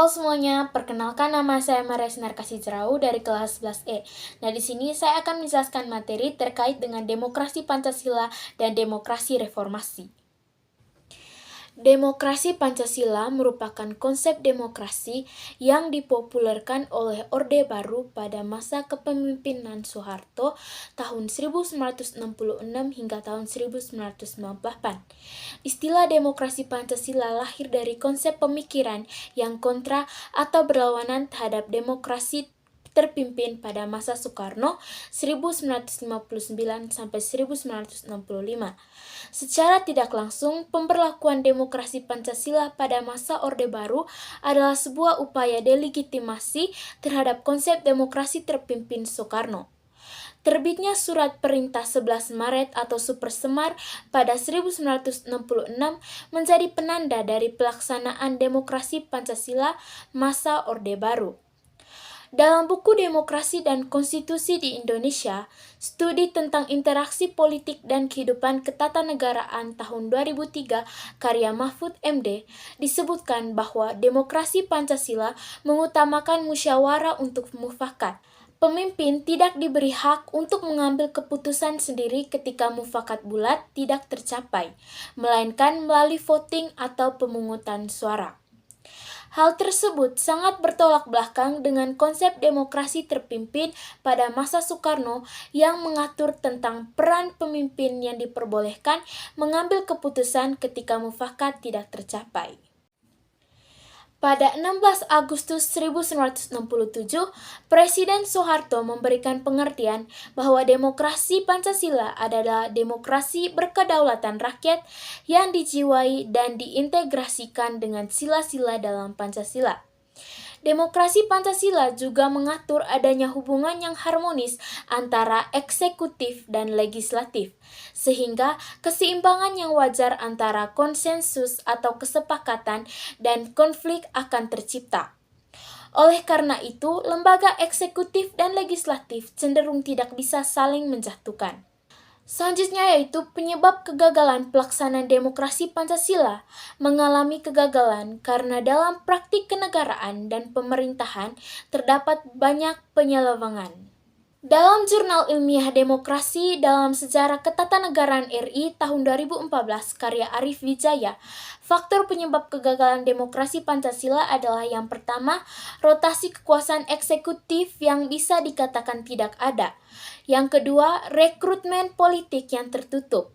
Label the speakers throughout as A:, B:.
A: Halo semuanya, perkenalkan nama saya Maria Sinar Kasihjarau dari kelas 11E. Nah, di sini saya akan menjelaskan materi terkait dengan demokrasi Pancasila dan demokrasi reformasi. Demokrasi Pancasila merupakan konsep demokrasi yang dipopulerkan oleh Orde Baru pada masa kepemimpinan Soeharto tahun 1966 hingga tahun 1998. Istilah demokrasi Pancasila lahir dari konsep pemikiran yang kontra atau berlawanan terhadap demokrasi terpimpin pada masa Soekarno 1959 sampai 1965. Secara tidak langsung, pemberlakuan demokrasi Pancasila pada masa Orde Baru adalah sebuah upaya delegitimasi terhadap konsep demokrasi terpimpin Soekarno. Terbitnya Surat Perintah 11 Maret atau Supersemar pada 1966 menjadi penanda dari pelaksanaan demokrasi Pancasila masa Orde Baru. Dalam buku Demokrasi dan Konstitusi di Indonesia, Studi tentang Interaksi Politik dan Kehidupan Ketatanegaraan tahun 2003 karya Mahfud MD, disebutkan bahwa demokrasi Pancasila mengutamakan musyawarah untuk mufakat. Pemimpin tidak diberi hak untuk mengambil keputusan sendiri ketika mufakat bulat tidak tercapai, melainkan melalui voting atau pemungutan suara. Hal tersebut sangat bertolak belakang dengan konsep demokrasi terpimpin pada masa Soekarno yang mengatur tentang peran pemimpin yang diperbolehkan mengambil keputusan ketika mufakat tidak tercapai. Pada 16 Agustus 1967, Presiden Soeharto memberikan pengertian bahwa demokrasi Pancasila adalah demokrasi berkedaulatan rakyat yang dijiwai dan diintegrasikan dengan sila-sila dalam Pancasila. Demokrasi Pancasila juga mengatur adanya hubungan yang harmonis antara eksekutif dan legislatif, sehingga keseimbangan yang wajar antara konsensus atau kesepakatan dan konflik akan tercipta. Oleh karena itu, lembaga eksekutif dan legislatif cenderung tidak bisa saling menjatuhkan. Selanjutnya yaitu penyebab kegagalan pelaksanaan demokrasi Pancasila mengalami kegagalan karena dalam praktik kenegaraan dan pemerintahan terdapat banyak penyelewengan. Dalam Jurnal Ilmiah Demokrasi dalam Sejarah Ketatanegaraan RI tahun 2014 karya Arif Wijaya, faktor penyebab kegagalan demokrasi Pancasila adalah yang pertama, rotasi kekuasaan eksekutif yang bisa dikatakan tidak ada. Yang kedua, rekrutmen politik yang tertutup.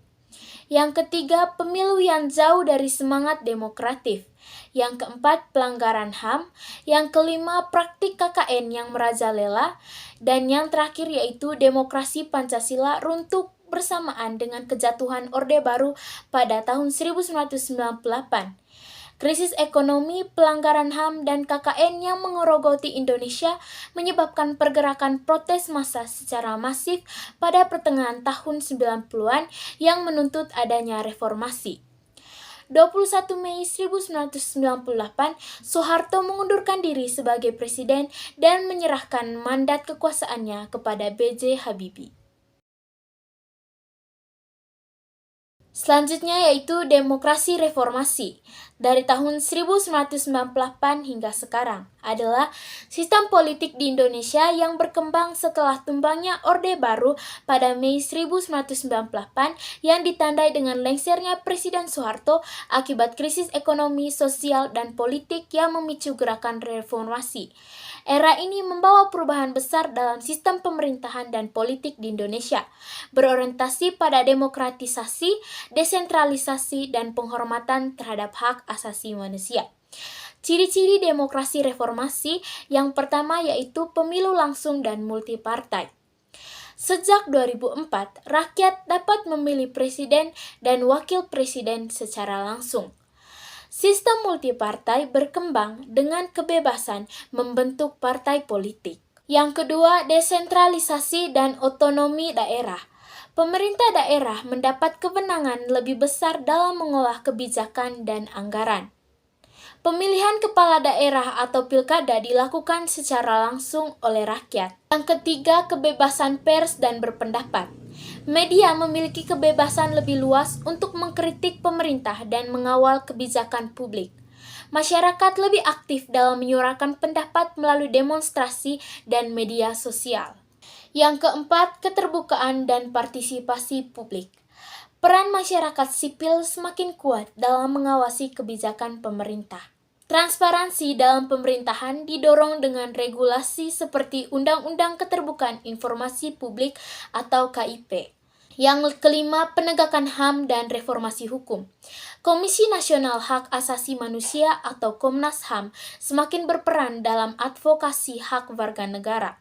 A: Yang ketiga, pemilu yang jauh dari semangat demokratif. Yang keempat, pelanggaran HAM. Yang kelima, praktik KKN yang merajalela. Dan yang terakhir yaitu demokrasi Pancasila runtuh bersamaan dengan kejatuhan Orde Baru pada tahun 1998. Krisis ekonomi, pelanggaran HAM, dan KKN yang mengerogoti Indonesia menyebabkan pergerakan protes massa secara masif pada pertengahan tahun 90-an yang menuntut adanya reformasi. 21 Mei 1998, Soeharto mengundurkan diri sebagai presiden dan menyerahkan mandat kekuasaannya kepada B.J. Habibie. Selanjutnya yaitu demokrasi reformasi. Dari tahun 1998 hingga sekarang adalah sistem politik di Indonesia yang berkembang setelah tumbangnya Orde Baru pada Mei 1998 yang ditandai dengan lengsernya Presiden Soeharto akibat krisis ekonomi, sosial, dan politik yang memicu gerakan reformasi. Era ini membawa perubahan besar dalam sistem pemerintahan dan politik di Indonesia, berorientasi pada demokratisasi, desentralisasi, dan penghormatan terhadap hak asasi manusia. Ciri-ciri demokrasi reformasi yang pertama yaitu pemilu langsung dan multipartai. Sejak 2004, rakyat dapat memilih presiden dan wakil presiden secara langsung. Sistem multipartai berkembang dengan kebebasan membentuk partai politik. Yang kedua, desentralisasi dan otonomi daerah. Pemerintah daerah mendapat kewenangan lebih besar dalam mengolah kebijakan dan anggaran. Pemilihan kepala daerah atau pilkada dilakukan secara langsung oleh rakyat. Yang ketiga, kebebasan pers dan berpendapat. Media memiliki kebebasan lebih luas untuk mengkritik pemerintah dan mengawal kebijakan publik. masyarakat lebih aktif dalam menyuarakan pendapat melalui demonstrasi dan media sosial. Yang keempat, keterbukaan dan partisipasi publik. Peran masyarakat sipil semakin kuat dalam mengawasi kebijakan pemerintah. Transparansi dalam pemerintahan didorong dengan regulasi seperti Undang-Undang Keterbukaan Informasi Publik atau KIP. Yang kelima, penegakan HAM dan reformasi hukum. Komisi Nasional Hak Asasi Manusia atau Komnas HAM semakin berperan dalam advokasi hak warga negara.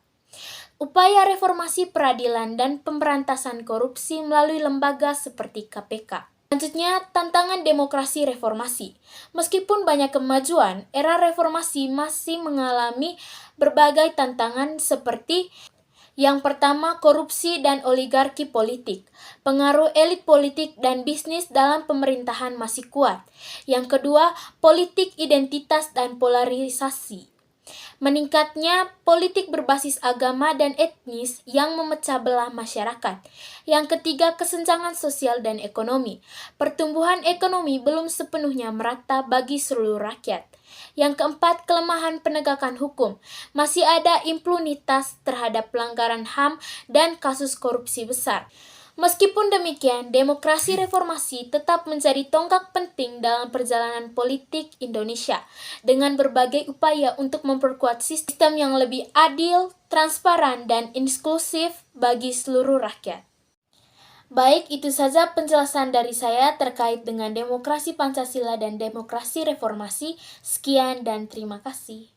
A: Upaya reformasi peradilan dan pemberantasan korupsi melalui lembaga seperti KPK. Selanjutnya, tantangan demokrasi reformasi. Meskipun banyak kemajuan, era reformasi masih mengalami berbagai tantangan seperti yang pertama, korupsi dan oligarki politik. Pengaruh elit politik dan bisnis dalam pemerintahan masih kuat. Yang kedua, politik identitas dan polarisasi. Meningkatnya politik berbasis agama dan etnis yang memecah belah masyarakat. Yang ketiga, kesenjangan sosial dan ekonomi. Pertumbuhan ekonomi belum sepenuhnya merata bagi seluruh rakyat. Yang keempat, kelemahan penegakan hukum. Masih ada impunitas terhadap pelanggaran HAM dan kasus korupsi besar. Meskipun demikian, demokrasi reformasi tetap menjadi tonggak penting dalam perjalanan politik Indonesia dengan berbagai upaya untuk memperkuat sistem yang lebih adil, transparan, dan inklusif bagi seluruh rakyat. Baik, itu saja penjelasan dari saya terkait dengan demokrasi Pancasila dan demokrasi reformasi. Sekian dan terima kasih.